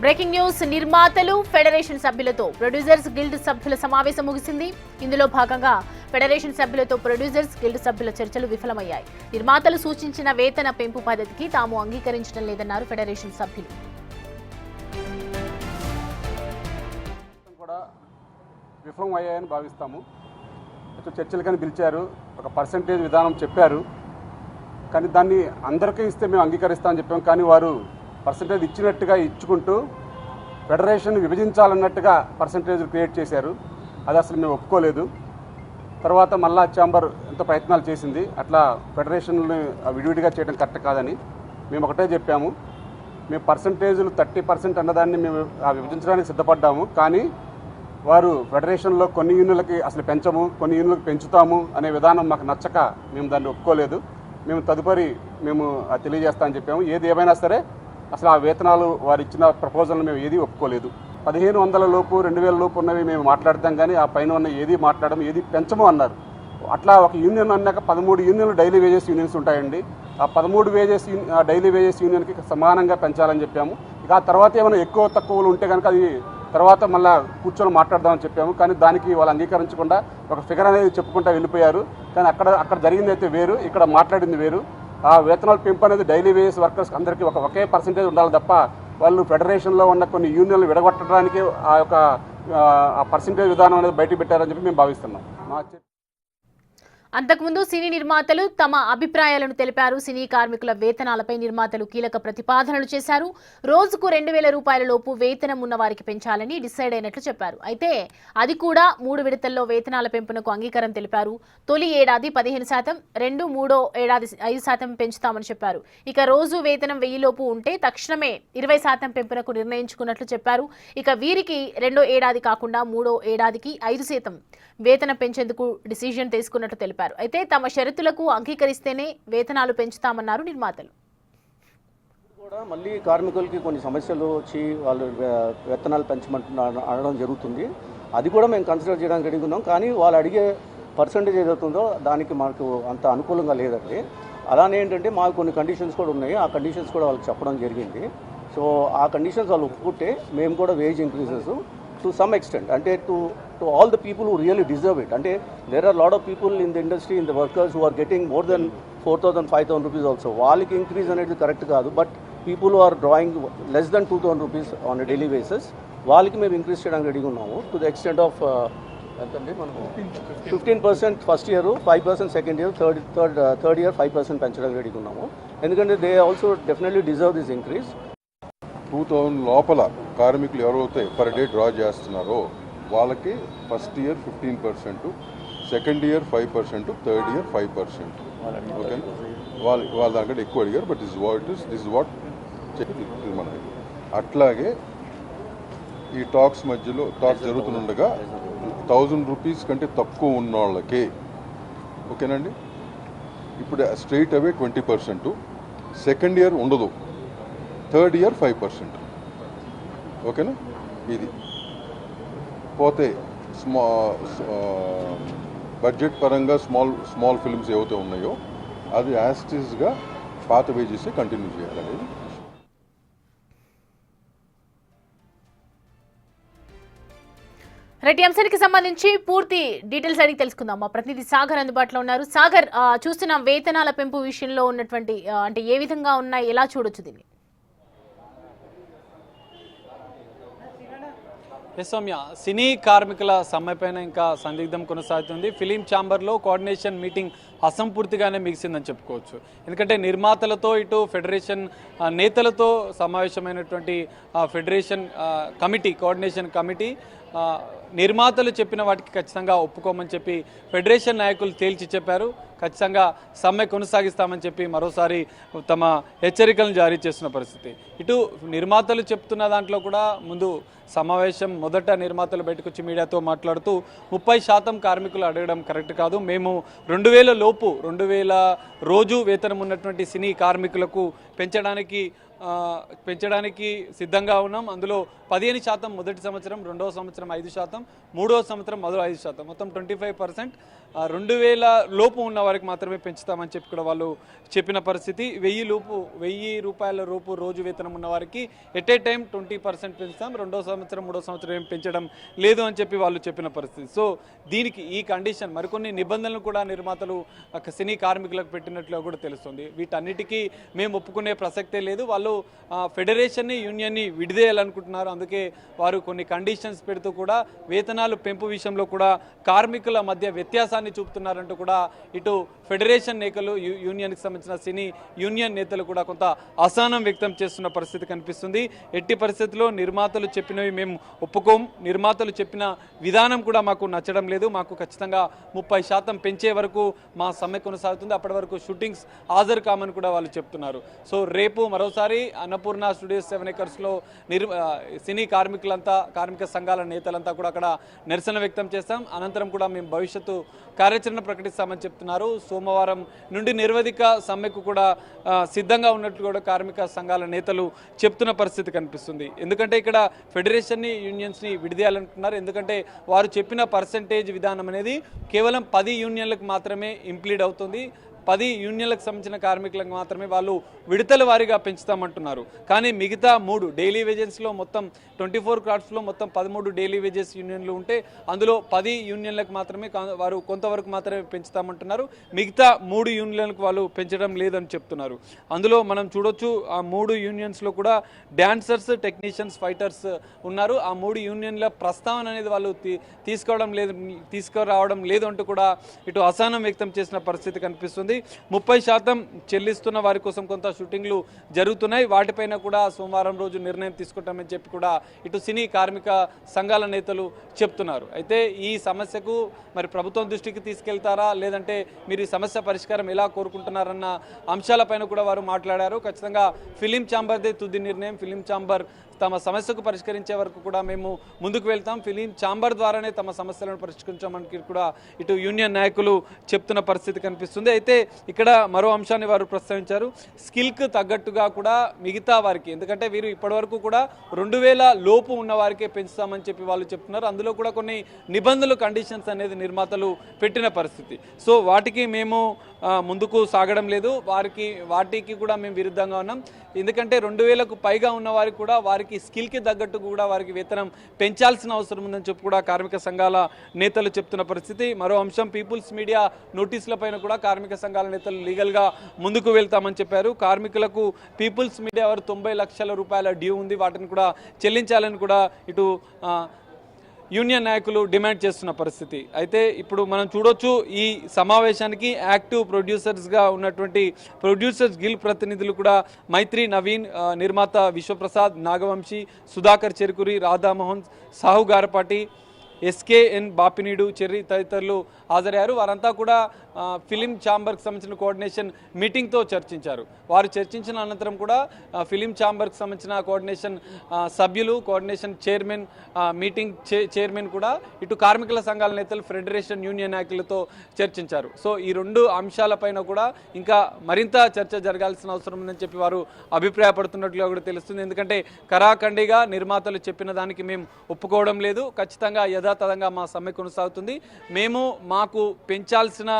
Breaking news నిర్మాతలు federation సభ్యులతో producers guild సభ్యుల సమావేశం ముగిసింది. ఇందులో భాగంగా ఫెడరేషన్ సభ్యులతో ప్రొడ్యూసర్స్ గిల్డ్ సభ్యుల చర్చలు విఫలమయ్యాయి. నిర్మాతలు సూచించిన వేతన పెంపు పద్ధతికి తాము అంగీకరించడం లేదన్నారు ఫెడరేషన్ సభ్యులు. కూడా విఫలమయ్యాయని భావిస్తాము. చర్చలకని పిలిచారు, ఒక పర్సంటేజ్ విధానం చెప్పారు, కానీ దాన్ని అందరికీ ఇస్తే మేము అంగీకరిస్తామని చెప్పాము. కానీ వారు పర్సంటేజ్ ఇచ్చినట్టుగా ఇచ్చుకుంటూ ఫెడరేషన్ విభజించాలన్నట్టుగా పర్సంటేజ్ క్రియేట్ చేశారు. అది అసలు మేము ఒప్పుకోలేదు. తర్వాత మళ్ళా ఛాంబర్ ఎంతో ప్రయత్నాలు చేసింది. అట్లా ఫెడరేషన్ని విడివిడిగా చేయడం కరెక్ట్ కాదని మేము ఒకటే చెప్పాము. మేము పర్సంటేజ్లు 30% అన్నదాన్ని మేము విభజించడానికి సిద్ధపడ్డాము. కానీ వారు ఫెడరేషన్లో కొన్ని యూనియన్లకి అసలు పెంచము, కొన్ని యూనియన్లకు పెంచుతాము అనే విధానం మాకు నచ్చక మేము దాన్ని ఒప్పుకోలేదు. మేము తదుపరి తెలియజేస్తామని చెప్పాము. ఏది ఏమైనా సరే అసలు ఆ వేతనాలు వారు ఇచ్చిన ప్రపోజల్ని మేము ఏది ఒప్పుకోలేదు. 1500 లోపు 2000 లోపు ఉన్నవి మేము మాట్లాడతాం, కానీ ఆ పైన ఉన్న ఏది మాట్లాడము, ఏది పెంచము అన్నారు. అట్లా ఒక యూనియన్ అన్నాక 13 యూనియన్లు డైలీ వేజెస్ యూనియన్స్ ఉంటాయండి. ఆ 13 డైలీ వేజెస్ యూనియన్కి సమానంగా పెంచాలని చెప్పాము. ఇక ఆ తర్వాత ఏమైనా ఎక్కువ తక్కువలు ఉంటే కనుక అది తర్వాత మళ్ళీ కూర్చొని మాట్లాడదామని చెప్పాము. కానీ దానికి వాళ్ళు అంగీకరించకుండా ఒక ఫిగర్ అనేది చెప్పుకుంటూ వెళ్ళిపోయారు. కానీ అక్కడ జరిగింది అయితే వేరు, ఇక్కడ మాట్లాడింది వేరు. ఆ వేతనాల పెంపు అనేది డైలీ వేజెస్ వర్కర్స్ అందరికీ ఒకే పర్సంటేజ్ ఉండాలి తప్ప వాళ్ళు ఫెడరేషన్లో ఉన్న కొన్ని యూనియన్లు విడగొట్టడానికి ఆ పర్సంటేజ్ విధానం అనేది బయట పెట్టారని చెప్పి మేము భావిస్తున్నాం. అంతకుముందు సినీ నిర్మాతలు తమ అభిప్రాయాలను తెలిపారు. సినీ కార్మికుల వేతనాలపై నిర్మాతలు కీలక ప్రతిపాదనలు చేశారు. రోజుకు 2000 రూపాయల లోపు వేతనం ఉన్న వారికి పెంచాలని డిసైడ్ అయినట్లు చెప్పారు. అయితే అది కూడా 3 విడతల్లో వేతనాల పెంపునకు అంగీకారం తెలిపారు. తొలి ఏడాది 15%, 2-3 ఏడాది 5% పెంచుతామని చెప్పారు. ఇక రోజు వేతనం 1000 లోపు ఉంటే తక్షణమే 20% పెంపునకు నిర్ణయించుకున్నట్లు చెప్పారు. ఇక వీరికి 2వ ఏడాది కాకుండా 3వ ఏడాదికి 5% వేతనం పెంచేందుకు డిసిజన్ తీసుకున్నట్లు తెలిపారు. అయితే తమ షరతులకు అంగీకరిస్తేనే వేతనాలు పెంచుతామన్నారు నిర్మాతలు. కూడా మళ్ళీ కార్మికులకి కొన్ని సమస్యలు వచ్చి వాళ్ళు వేతనాలు పెంచమంటున్నారు అనడం జరుగుతుంది. అది కూడా మేము కన్సిడర్ చేయడానికి అడుగుతున్నాం. కానీ వాళ్ళు అడిగే పర్సంటేజ్ ఏదవుతుందో దానికి మాకు అంత అనుకూలంగా లేదండి. అలానే ఏంటంటే మాకు కొన్ని కండిషన్స్ కూడా ఉన్నాయి. ఆ కండిషన్స్ కూడా వాళ్ళకి చెప్పడం జరిగింది. సో ఆ కండిషన్స్ వాళ్ళు ఒప్పుకుంటే మేము కూడా wage increases to some extent, and to all the people who really deserve it. And there are a lot of people in the industry, in the workers who are getting more than 4,000, 5,000 rupees also. వాళ్ళకి increase అనేది correct కాదు. But people who are drawing less then 2,000 rupees on a daily basis వాళ్ళకి మేము increase చేయడానికి రెడీగా ఉన్నాము. To the extent of ఎంతండి మనకు 15% first year, 5% second year, third year 5% పెంచడానికి రెడీగా ఉన్నాము. ఎందుకంటే they also definitely deserve this increase. 2000 లోపల కార్మికులు ఎవరైతే పర్ డే డ్రా చేస్తున్నారో వాళ్ళకి first year 15%, second year 5%, third year 5%. Okay, వాళ్ళ దానికంటే ఎక్కువ అడిగారు. బట్ దిస్ ఇస్ వాట్ మనకి. అట్లాగే ఈ టాక్స్ మధ్యలో జరుగుతుండగా 1000 రూపీస్ కంటే తక్కువ ఉన్న వాళ్ళకి ఓకేనండి ఇప్పుడు స్ట్రైట్ అవే 20%, సెకండ్ ఇయర్ ఉండదు, థర్డ్ ఇయర్ 5%. ఓకేనా, ఇది పోతే బడ్జెట్ పరంగా స్మాల్ ఫిల్మ్స్ ఏవైతే ఉన్నాయో అది యాస్టిస్గా పాత వేజెస్ కంటిన్యూ చేయాలనేది. రెడ్డి అంశానికి సంబంధించి పూర్తి డీటెయిల్స్ అడిగి తెలుసుకుందాం. మా ప్రతినిధి సాగర్ అందుబాటులో ఉన్నారు. సాగర్, చూస్తున్నాం వేతనాల పెంపు విషయంలో ఉన్నటువంటి అంటే ఏ విధంగా ఉన్నాయి, ఎలా చూడొచ్చు దీన్ని? సౌమ్య, సినీ కార్మికుల సమ్మెపైన ఇంకా సందిగ్ధం కొనసాగుతుంది. ఫిలిం ఛాంబర్లో కోఆర్డినేషన్ మీటింగ్ అసంపూర్తిగానే మిగిసిందని చెప్పుకోవచ్చు. ఎందుకంటే నిర్మాతలతో ఇటు ఫెడరేషన్ నేతలతో సమావేశమైనటువంటి ఫెడరేషన్ కమిటీ, కోఆర్డినేషన్ కమిటీ నిర్మాతలు చెప్పిన వాటికి ఖచ్చితంగా ఒప్పుకోమని చెప్పి ఫెడరేషన్ నాయకులు తేల్చి చెప్పారు. ఖచ్చితంగా సమ్మె కొనసాగిస్తామని చెప్పి మరోసారి తమ హెచ్చరికలను జారీ చేస్తున్న పరిస్థితి. ఇటు నిర్మాతలు చెప్తున్న దాంట్లో కూడా ముందు సమావేశం మొదట నిర్మాతలు బయటకు వచ్చి మీడియాతో మాట్లాడుతూ 30% కార్మికులు అడగడం కరెక్ట్ కాదు, మేము 2000 లోపు 2000 రోజు వేతనం ఉన్నటువంటి సినీ కార్మికులకు పెంచడానికి సిద్ధంగా ఉన్నాం. అందులో 15% మొదటి సంవత్సరం, రెండవ సంవత్సరం 5%, మూడవ సంవత్సరం మరో 5%, మొత్తం 25% 2000 లోపు ఉన్న వారికి మాత్రమే పెంచుతామని చెప్పి కూడా వాళ్ళు చెప్పిన పరిస్థితి. 1000 రూపాయల లోపు రోజు వేతనం ఉన్న వారికి ఎట్ ఏ టైం 20% పెంచుతాం, 2వ సంవత్సరం 3వ సంవత్సరం ఏం పెంచడం లేదు అని చెప్పి వాళ్ళు చెప్పిన పరిస్థితి. సో దీనికి ఈ కండిషన్ మరికొన్ని నిబంధనలు కూడా నిర్మాతలు సినీ కార్మికులకు పెట్టినట్లు కూడా తెలుస్తుంది. వీటన్నిటికీ మేము ఒప్పుకునే ప్రసక్తే లేదు. వాళ్ళు ఫెడరేషన్ని యూనియన్ని విడిదేయాలనుకుంటున్నారు. అందుకే వారు కొన్ని కండిషన్స్ పెడుతూ కూడా వేతనాలు పెంపు విషయంలో కూడా కార్మికుల మధ్య వ్యత్యాసాన్ని చూపుతున్నారంటూ కూడా ఇటు ఫెడరేషన్ నేతలు యూనియన్కి సంబంధించిన సినీ యూనియన్ నేతలు కూడా కొంత అసహనం వ్యక్తం చేస్తున్న పరిస్థితి కనిపిస్తుంది. ఎట్టి పరిస్థితుల్లో నిర్మాతలు చెప్పినవి మేము ఒప్పుకోం, నిర్మాతలు చెప్పిన విధానం కూడా మాకు నచ్చడం లేదు, మాకు ఖచ్చితంగా 30% పెంచే వరకు మా సమ్మె కొనసాగుతుంది, అప్పటి వరకు షూటింగ్స్ హాజరు కామని కూడా వాళ్ళు చెప్తున్నారు. సో రేపు మరోసారి అన్నపూర్ణ స్టూడియోస్ 7 acresలో సినీ కార్మిక సంఘాల నేతలంతా కూడా అక్కడ నిరసన వ్యక్తం చేస్తాం. అనంతరం కూడా మేము భవిష్యత్తు కార్యాచరణ ప్రకటిస్తామని చెప్తున్నారు. సోమవారం నుండి నిరవధిక సమ్మెకు కూడా సిద్ధంగా ఉన్నట్లు కూడా కార్మిక సంఘాల నేతలు చెప్తున్న పరిస్థితి కనిపిస్తుంది. ఎందుకంటే ఇక్కడ ఫెడరేషన్ని యూనియన్స్ని విడిదేయాలనుకుంటున్నారు. ఎందుకంటే వారు చెప్పిన పర్సంటేజ్ విధానం అనేది కేవలం 10 యూనియన్లకు మాత్రమే ఇంప్లీడ్ అవుతుంది. 10 యూనియన్లకు సంబంధించిన కార్మికులకు మాత్రమే వాళ్ళు విడతల వారీగా పెంచుతామంటున్నారు. కానీ మిగతా 3 డైలీ వేజెస్లో మొత్తం 24 క్రాఫ్ట్స్లో మొత్తం 13 డైలీ వేజెస్ యూనియన్లు ఉంటే అందులో 10 యూనియన్లకు మాత్రమే వారు కొంతవరకు మాత్రమే పెంచుతామంటున్నారు. మిగతా 3 యూనియన్లకు వాళ్ళు పెంచడం లేదని చెప్తున్నారు. అందులో మనం చూడొచ్చు ఆ 3 యూనియన్స్లో కూడా డాన్సర్స్, టెక్నీషియన్స్, ఫైటర్స్ ఉన్నారు. ఆ 3 యూనియన్ల ప్రస్తావన అనేది వాళ్ళు తీసుకురావడం లేదు అంటూ కూడా ఇటు అసహనం వ్యక్తం చేసిన పరిస్థితి కనిపిస్తుంది. 30% చెల్లిస్తున్న వారి కోసం కొంత షూటింగ్లు జరుగుతున్నాయి. వాటిపైన కూడా సోమవారం రోజు నిర్ణయం తీసుకుంటామని చెప్పి కూడా ఇటు సినీ కార్మిక సంఘాల నేతలు చెప్తున్నారు. అయితే ఈ సమస్యకు మరి ప్రభుత్వం దృష్టికి తీసుకెళ్తారా, లేదంటే మీరు ఈ సమస్య పరిష్కారం ఎలా కోరుకుంటున్నారన్న అంశాలపైన కూడా వారు మాట్లాడారు. ఖచ్చితంగా ఫిలిం ఛాంబర్దే తుది నిర్ణయం. ఫిలిం ఛాంబర్ తమ సమస్యకు పరిష్కరించే వరకు కూడా మేము ముందుకు వెళ్తాం, ఫిలిం ఛాంబర్ ద్వారానే తమ సమస్యలను పరిష్కరించామని కూడా ఇటు యూనియన్ నాయకులు చెప్తున్న పరిస్థితి కనిపిస్తుంది. అయితే ఇక్కడ మరో అంశాన్ని వారు ప్రస్తావించారు. స్కిల్కి తగ్గట్టుగా కూడా మిగతా వారికి, ఎందుకంటే వీరు ఇప్పటివరకు కూడా 2000 లోపు ఉన్న వారికే పెంచుతామని చెప్పి వాళ్ళు చెప్తున్నారు. అందులో కూడా కొన్ని నిబంధనలు, కండిషన్స్ అనేది నిర్మాతలు పెట్టిన పరిస్థితి. సో వాటికి మేము ముందుకు సాగడం లేదు, వాటికి కూడా మేము విరుద్ధంగా ఉన్నాం. ఎందుకంటే 2000కు పైగా ఉన్న వారికి కూడా వారికి స్కిల్కి తగ్గట్టు కూడా వారికి వేతనం పెంచాల్సిన అవసరం ఉందని చెప్పి కూడా కార్మిక సంఘాల నేతలు చెప్తున్న పరిస్థితి. మరో అంశం, పీపుల్స్ మీడియా నోటీసులపైన కూడా కార్మిక సంఘాల నేతలు లీగల్గా ముందుకు వెళ్తామని చెప్పారు. కార్మికులకు పీపుల్స్ మీడియా వారు 90 లక్షల రూపాయల డ్యూ ఉంది, వాటిని కూడా చెల్లించాలని కూడా ఇటు యూనియన్ నాయకులు డిమాండ్ చేస్తున్న పరిస్థితి. అయితే ఇప్పుడు మనం చూడొచ్చు ఈ సమావేశానికి యాక్టివ్ ప్రొడ్యూసర్స్గా ఉన్నటువంటి ప్రొడ్యూసర్స్ గిల్ ప్రతినిధులు కూడా మైత్రి నవీన్, నిర్మాత విశ్వప్రసాద్, నాగవంశీ, సుధాకర్ చెరుకురి, రాధామోహన్, సాహు గారపాటి, ఎస్కేఎన్ బాపినీడు, చెర్రి తదితరులు హాజరయ్యారు. వారంతా కూడా ఫిలిం ఛాంబర్కి సంబంధించిన కోఆర్డినేషన్ మీటింగ్తో చర్చించారు. వారు చర్చించిన అనంతరం కూడా ఫిలిం ఛాంబర్కి సంబంధించిన కోఆర్డినేషన్ సభ్యులు, కోఆర్డినేషన్ మీటింగ్ చైర్మన్ కూడా ఇటు కార్మికుల సంఘాల నేతలు, ఫెడరేషన్ యూనియన్ నాయకులతో చర్చించారు. సో ఈ 2 అంశాలపైన కూడా ఇంకా మరింత చర్చ జరగాల్సిన అవసరం ఉందని చెప్పి వారు అభిప్రాయపడుతున్నట్లుగా కూడా తెలుస్తుంది. ఎందుకంటే కరాఖండిగా నిర్మాతలు చెప్పిన దానికి మేము ఒప్పుకోవడం లేదు, ఖచ్చితంగా యథాతథంగా మా సమ్మె కొనసాగుతుంది. మేము మాకు పెంచాల్సిన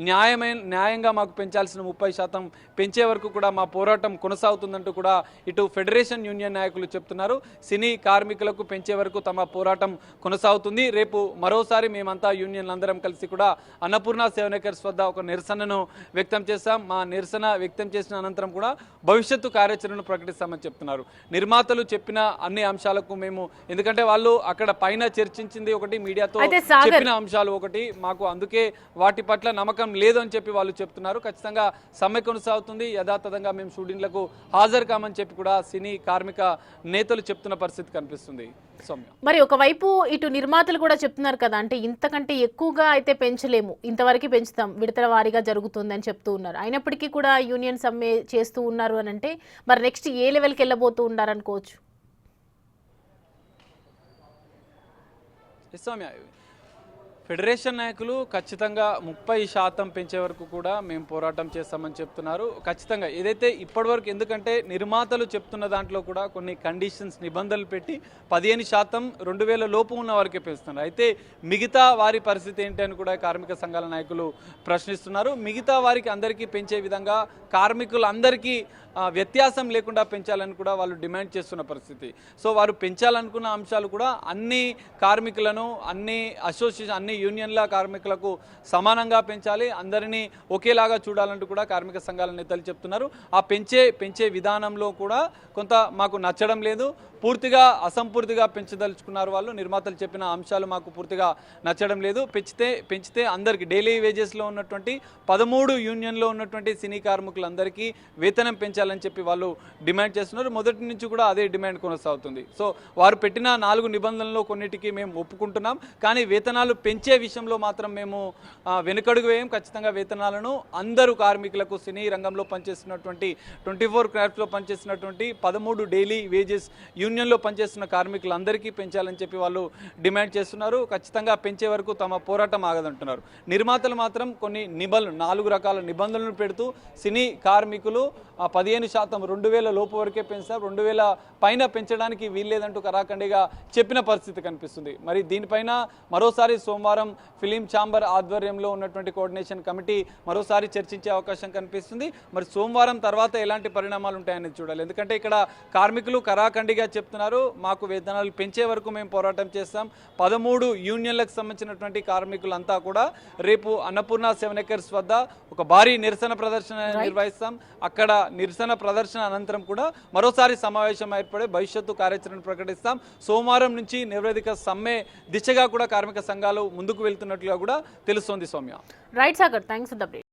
న్యాయంగా మాకు పెంచాల్సిన 30% పెంచే వరకు కూడా మా పోరాటం కొనసాగుతుందంటూ కూడా ఇటు ఫెడరేషన్ యూనియన్ నాయకులు చెప్తున్నారు. సినీ కార్మికులకు పెంచే వరకు తమ పోరాటం కొనసాగుతుంది. రేపు మరోసారి మేమంతా యూనియన్లందరం కలిసి కూడా అన్నపూర్ణ 7 acres వద్ద ఒక నిరసనను వ్యక్తం చేస్తాం. మా నిరసన వ్యక్తం చేసిన అనంతరం కూడా భవిష్యత్తు కార్యాచరణను ప్రకటిస్తామని చెప్తున్నారు. నిర్మాతలు చెప్పిన అన్ని అంశాలకు మేము, ఎందుకంటే వాళ్ళు అక్కడ పైన చర్చించింది ఒకటి, మీడియాతో చెప్పిన అంశాలు ఒకటి, మాకు అందుకే వాటి పట్ల నమ్మకం లేదు అని చెప్పి వాళ్ళు చెప్తున్నారు. ఖచ్చితంగా సమ్మె కొనసాగుతుంది, యథాతథంగా మేము షూటింగ్లకు హాజరు కామని చెప్పి కూడా సినీ కార్మిక నేతలు చెప్తున్న పరిస్థితి కనిపిస్తుంది. సౌమ్య, మరి ఒకవైపు ఇటు నిర్మాతలు కూడా చెప్తున్నారు కదా, అంటే ఇంతకంటే ఎక్కువగా అయితే పెంచలేము, ఇంతవరకు పెంచుతాం, విడతల వారీగా జరుగుతుంది అని చెప్తూ ఉన్నారు. అయినప్పటికీ కూడా యూనియన్ సమ్మె చేస్తూ ఉన్నారు అని అంటే మరి నెక్స్ట్ ఏ లెవెల్కి వెళ్ళబోతూ ఉన్నారనుకోవచ్చు? సౌమ్య, ఫెడరేషన్ నాయకులు ఖచ్చితంగా 30% పెంచే వరకు కూడా మేము పోరాటం చేస్తామని చెప్తున్నారు. ఖచ్చితంగా ఏదైతే ఇప్పటివరకు, ఎందుకంటే నిర్మాతలు చెప్తున్న దాంట్లో కూడా కొన్ని కండిషన్స్, నిబంధనలు పెట్టి 15% 2000 లోపు ఉన్న వారికే పెంచుతున్నారు. అయితే మిగతా వారి పరిస్థితి ఏంటి అని కూడా కార్మిక సంఘాల నాయకులు ప్రశ్నిస్తున్నారు. మిగతా వారికి అందరికీ పెంచే విధంగా కార్మికులందరికీ వ్యత్యాసం లేకుండా పెంచాలని కూడా వాళ్ళు డిమాండ్ చేస్తున్న పరిస్థితి. సో వారు పెంచాలనుకున్న అంశాలు కూడా అన్ని కార్మికులను, అన్ని అసోసియేషన్, అన్ని యూనియన్ల కార్మికులకు సమానంగా పెంచాలి, అందరినీ ఒకేలాగా చూడాలంటూ కూడా కార్మిక సంఘాల నేతలు చెప్తున్నారు. ఆ పెంచే విధానంలో కూడా కొంత మాకు నచ్చడం లేదు, పూర్తిగా అసంపూర్తిగా పెంచదలుచుకున్నారు వాళ్ళు. నిర్మాతలు చెప్పిన అంశాలు మాకు పూర్తిగా నచ్చడం లేదు. పెంచితే అందరికీ డైలీ వేజెస్లో ఉన్నటువంటి 13 యూనియన్లో ఉన్నటువంటి సినీ కార్మికులందరికీ వేతనం పెంచాలని చెప్పి వాళ్ళు డిమాండ్ చేస్తున్నారు. మొదటి నుంచి కూడా అదే డిమాండ్ కొనసాగుతుంది. సో వారు పెట్టిన 4 నిబంధనల్లో కొన్నిటికి మేము ఒప్పుకుంటున్నాం, కానీ వేతనాలు పెంచే విషయంలో మాత్రం మేము వెనుకడుగు వేయం. ఖచ్చితంగా వేతనాలను అందరూ కార్మికులకు, సినీ రంగంలో పనిచేస్తున్నటువంటి 24 క్రాఫ్ట్స్లో పనిచేస్తున్నటువంటి 13 డైలీ వేజెస్ యూనియన్లో పనిచేస్తున్న కార్మికులందరికీ పెంచాలని చెప్పి వాళ్ళు డిమాండ్ చేస్తున్నారు. ఖచ్చితంగా పెంచే వరకు తమ పోరాటం ఆగదంటున్నారు. నిర్మాతలు మాత్రం కొన్ని 4 రకాల నిబంధనలను పెడుతూ సినీ కార్మికులు 15% 2000 లోపు వరకే పెంచారు, 2000 పైన పెంచడానికి వీల్లేదంటూ కరాఖండిగా చెప్పిన పరిస్థితి కనిపిస్తుంది. మరి దీనిపైన మరోసారి సోమవారం ఫిలిం ఛాంబర్ ఆధ్వర్యంలో ఉన్నటువంటి కోఆర్డినేషన్ కమిటీ మరోసారి చర్చించే అవకాశం కనిపిస్తుంది. మరి సోమవారం తర్వాత ఎలాంటి పరిణామాలు ఉంటాయనేది చూడాలి. ఎందుకంటే ఇక్కడ కార్మికులు కరాఖండిగా చెప్తున్నారు, మాకు వేతనాలు పెంచే వరకు మేము పోరాటం చేస్తాం. 13 యూనియన్లకు సంబంధించినటువంటి కార్మికులంతా కూడా రేపు అన్నపూర్ణ 7 acres వద్ద ఒక భారీ నిరసన ప్రదర్శన నిర్వహిస్తాం. అక్కడ నిరసన ప్రదర్శన అనంతరం కూడా మరోసారి సమావేశం ఏర్పడే భవిష్యత్తు కార్యాచరణ ప్రకటిస్తాం. సోమవారం నుంచి నిరవధిక సమ్మె దిశగా కూడా కార్మిక సంఘాలు ముందుకు వెళ్తున్నట్లుగా కూడా తెలుస్తోంది. Soumya. Right Sagar, thanks for the update.